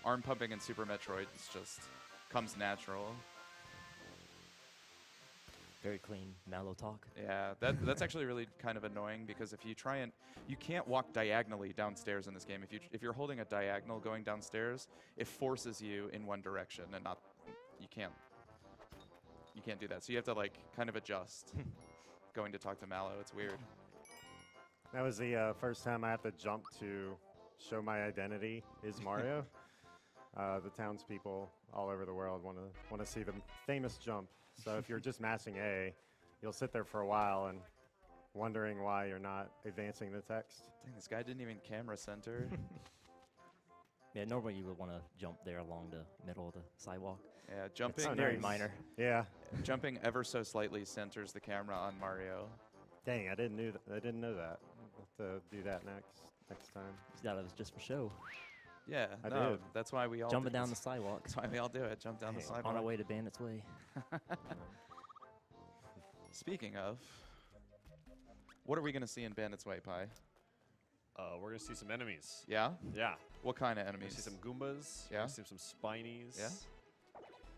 arm pumping in Super Metroid just comes natural. Very clean, mellow talk. Yeah, that's actually really kind of annoying because if you try and you can't walk diagonally downstairs in this game. If you're holding a diagonal going downstairs, it forces you in one direction and not you can't do that. So you have to like kind of adjust going to talk to Mallow. It's weird. That was the first time I have to jump to show my identity is Mario. The townspeople all over the world want to see the famous jump. So if you're just mashing A, you'll sit there for a while and wondering why you're not advancing the text. Dang, this guy didn't even camera center. Yeah, normally you would want to jump there along the middle of the sidewalk. Yeah, jumping Oh, Very nice. minor. Yeah. jumping ever so slightly centers the camera on Mario. Dang, I didn't know that. I'll have to do that next time. That was just for show. Yeah, I no, did. that's why we all Jumping do down the this. sidewalk. That's why we all do it. Jump down the Hey, sidewalk. On our way to Bandit's Way. Speaking of, what are we going to see in Bandit's Way, Pi? We're going to see some enemies. Yeah? Yeah. What kind of We're going enemies? to see some Goombas. Yeah? We're going to see some Spinies. Yeah?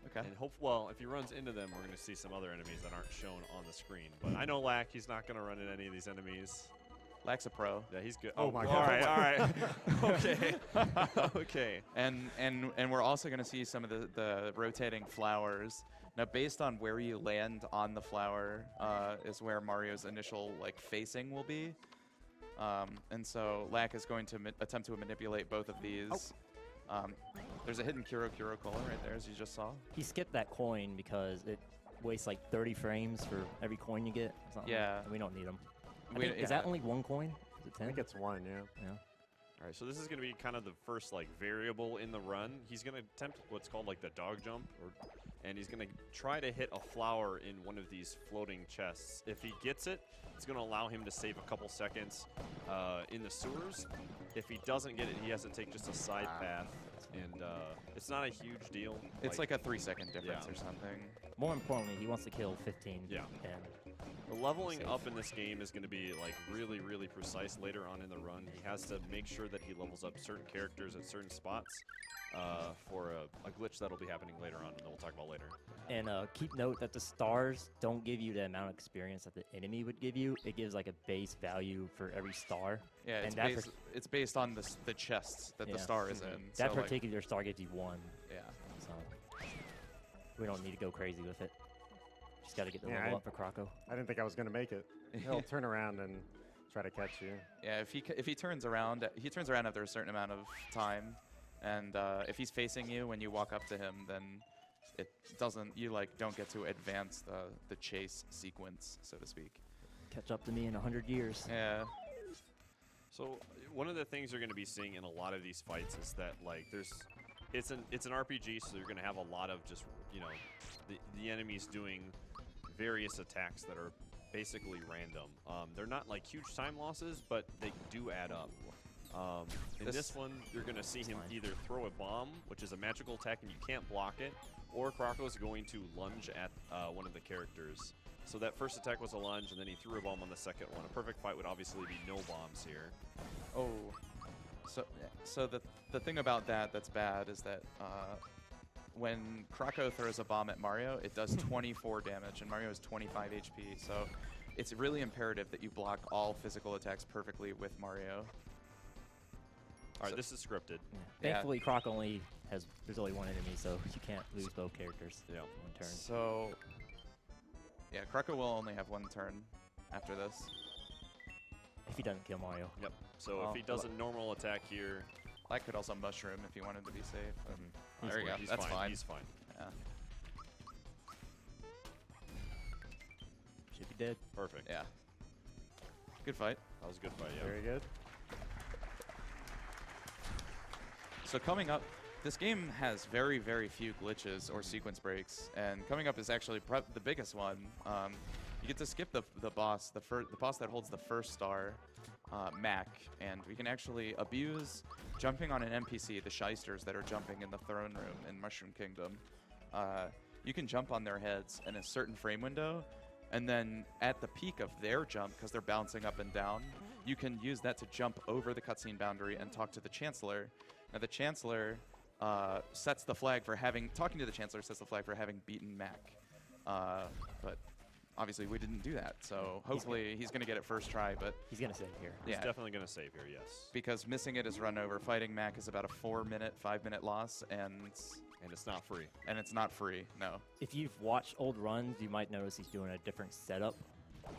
Okay. And well, if he runs into them, we're going to see some other enemies that aren't shown on the screen. But I know Lack, he's not going to run into any of these enemies. Lack's a pro. Yeah, he's good. Oh my all God. right, all right. Okay. Okay. And we're also going to see some of the rotating flowers. Now, based on where you land on the flower is where Mario's initial like facing will be. And so Lack is going to attempt to manipulate both of these. There's a hidden Kuro cola right there, as you just saw. He skipped that coin because it wastes like 30 frames for every coin you get. Or something. Yeah. We don't need them. Yeah. Is that only one coin? Is it I 10? think it's one, yeah. Yeah. All right, so this is going to be kind of the first like variable in the run. He's going to attempt what's called like the dog jump, and he's going to try to hit a flower in one of these floating chests. If he gets it, it's going to allow him to save a couple seconds in the sewers. If he doesn't get it, he has to take just a side path, and it's not a huge deal. It's like a 3-second difference Yeah. or something. More importantly, he wants to kill 15. Yeah. And The leveling Safe. up in this game is going to be like really, really precise later on in the run. He has to make sure that he levels up certain characters at certain spots for a glitch that'll be happening later on, and then we'll talk about later. And keep note that the stars don't give you the amount of experience that the enemy would give you. It gives like a base value for every star. Yeah, And it's, that it's based on the chests that the Yeah. star is in. That So, like, particular star gives you 1. yeah. So we don't need to go crazy with it. Just got to get the Yeah, level up for Croco. I didn't think I was going to make it. He'll turn around and try to catch you. Yeah, if he turns around after a certain amount of time, and if he's facing you when you walk up to him, then you don't get to advance the chase sequence, so to speak. Catch up to me in 100 years. Yeah. So one of the things you're going to be seeing in a lot of these fights is that like it's an RPG, so you're going to have a lot of just the enemies doing various attacks that are basically random. They're not like huge time losses, but they do add up. In this one, you're going to see him either throw a bomb, which is a magical attack and you can't block it, or Croco's going to lunge at one of the characters. So that first attack was a lunge, and then he threw a bomb on the second one. A perfect fight would obviously be no bombs here. Oh. So the thing about that's bad is that when Croco throws a bomb at Mario, it does 24 damage, and Mario has 25 HP. So it's really imperative that you block all physical attacks perfectly with Mario. All right, this is scripted. Yeah. Thankfully, Croc there's only one enemy, so you can't lose both characters Yeah. in one turn. So, yeah, Croco will only have one turn after this. If he doesn't kill Mario. Yep. So Well, if he does a normal attack here, That could also mushroom if you wanted to be safe. But he's there you fine. go. He's That's fine. He's fine. Yeah. Should be dead. Perfect. Yeah. Good fight. That was a good fight, yeah. Very good. So coming up, this game has very, very few glitches or sequence breaks, and coming up is actually the biggest one. You get to skip the boss, the boss that holds the first star, Mac, and we can actually abuse jumping on an NPC, the shysters that are jumping in the throne room in Mushroom Kingdom. You can jump on their heads in a certain frame window, and then at the peak of their jump, because they're bouncing up and down, you can use that to jump over the cutscene boundary and talk to the Chancellor. Now the Chancellor sets the flag for talking to the Chancellor sets the flag for having beaten Mac. But obviously we didn't do that, so hopefully he's going to get it first try. But He's going to save here. He's yeah, definitely going to save here, yes. because missing it is run over. Fighting Mac is about a 4-minute, 5-minute loss, and And it's not free. it's not free. No. If you've watched old runs, you might notice he's doing a different setup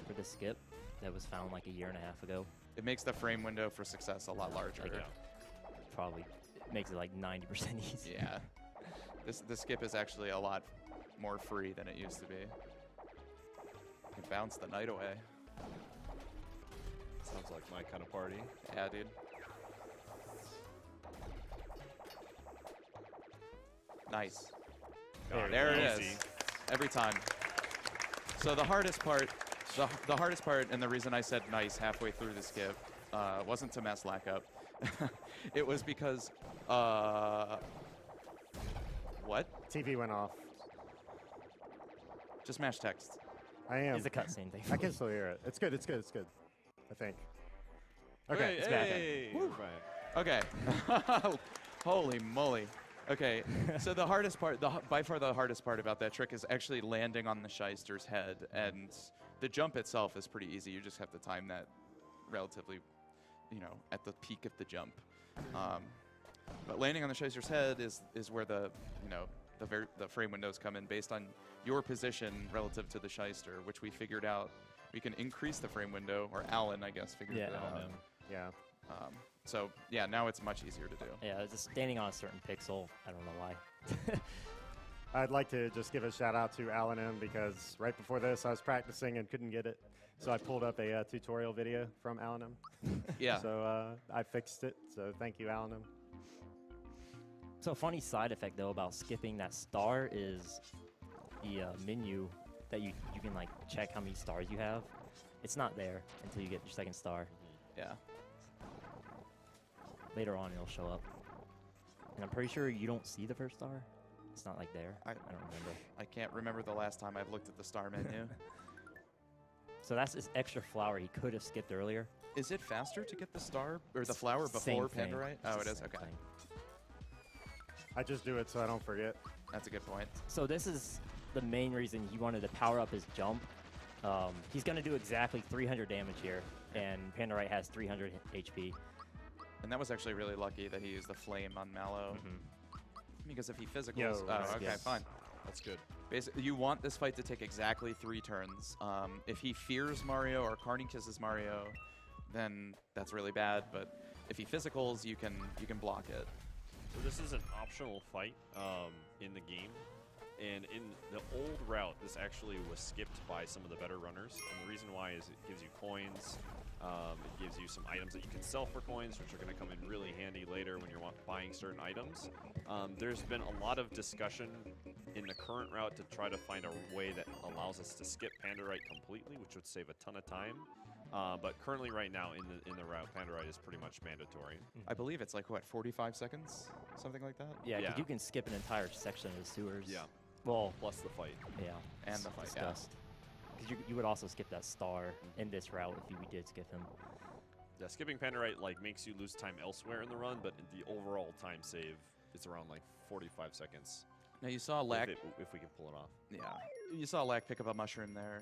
for the skip that was found like a year and a half ago. It makes the frame window for success a lot larger. Like, probably makes it like 90% easier. Yeah. The skip is actually a lot more free than it used to be. You can bounce the knight away. Sounds like my kind of party. Yeah, dude. Nice. There it is. Every time. So the hardest part, the hardest part, and the reason I said nice halfway through the skip, wasn't to mess Lack up. It was because, what? TV went off. Just mash text. I am. It's a cutscene thing. I can still hear it. It's good. It's good. It's good. I think. Okay. it's back. Hey, we're back. Okay. Holy moly. Okay, so the hardest part, by far the hardest part about that trick is actually landing on the Shyster's head, and the jump itself is pretty easy. You just have to time that relatively, at the peak of the jump. But landing on the Shyster's head is where the frame windows come in based on your position relative to the Shyster, which we figured out. We can increase the frame window, or Alan, I guess, figured it out. Yeah. So yeah, now it's much easier to do. Yeah, just standing on a certain pixel. I don't know why. I'd like to just give a shout out to Alan M because right before this I was practicing and couldn't get it, so I pulled up a tutorial video from Alan M. Yeah. So I fixed it. So thank you, Alan M. So a funny side effect though about skipping that star is the menu that you can like check how many stars you have. It's not there until you get your second star. Yeah. Later on it'll show up. And I'm pretty sure you don't see the first star. It's not like there. I I don't remember. I can't remember the last time I've looked at the star menu. So that's this extra flower he could have skipped earlier. Is it faster to get the star or the flower Same before thing. Pandorite? It's Oh, the it is. same Okay, thing. I just do it so I don't forget. that's a good point. So this is the main reason he wanted to power up his jump. He's going to do exactly 300 damage here, and Pandorite has 300 HP. And that was actually really lucky that he used the flame on Mallow. Because if he physicals, okay, yes. fine. That's good. Basically, you want this fight to take exactly 3 turns. If he fears Mario or Carney kisses Mario, then that's really bad. But if he physicals, you can block it. So this is an optional fight in the game. And in the old route, this actually was skipped by some of the better runners. And the reason why is it gives you coins. It gives you some items that you can sell for coins, which are going to come in really handy later when you're buying certain items. There's been a lot of discussion in the current route to try to find a way that allows us to skip Pandorite completely, which would save a ton of time. But currently, right now in the route, Pandorite is pretty much mandatory. I believe it's like, what, 45 seconds? Something like that? Yeah, 'cause Yeah. you can skip an entire section of the sewers. Yeah. Well, Plus the fight. yeah. And it's the fight, yeah. discussed. 'Cause you would also skip that star in this route if we did skip him. Yeah, skipping Pandorite makes you lose time elsewhere in the run, but the overall time save is around 45 seconds. Now you saw Lack. If we can pull it off. Yeah, you saw Lack pick up a mushroom there.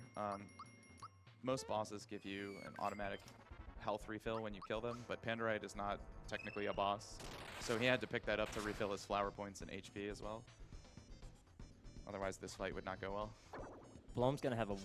Most bosses give you an automatic health refill when you kill them, but Pandorite is not technically a boss, so he had to pick that up to refill his flower points and HP as well. Otherwise, this fight would not go well. Bloom's going to have a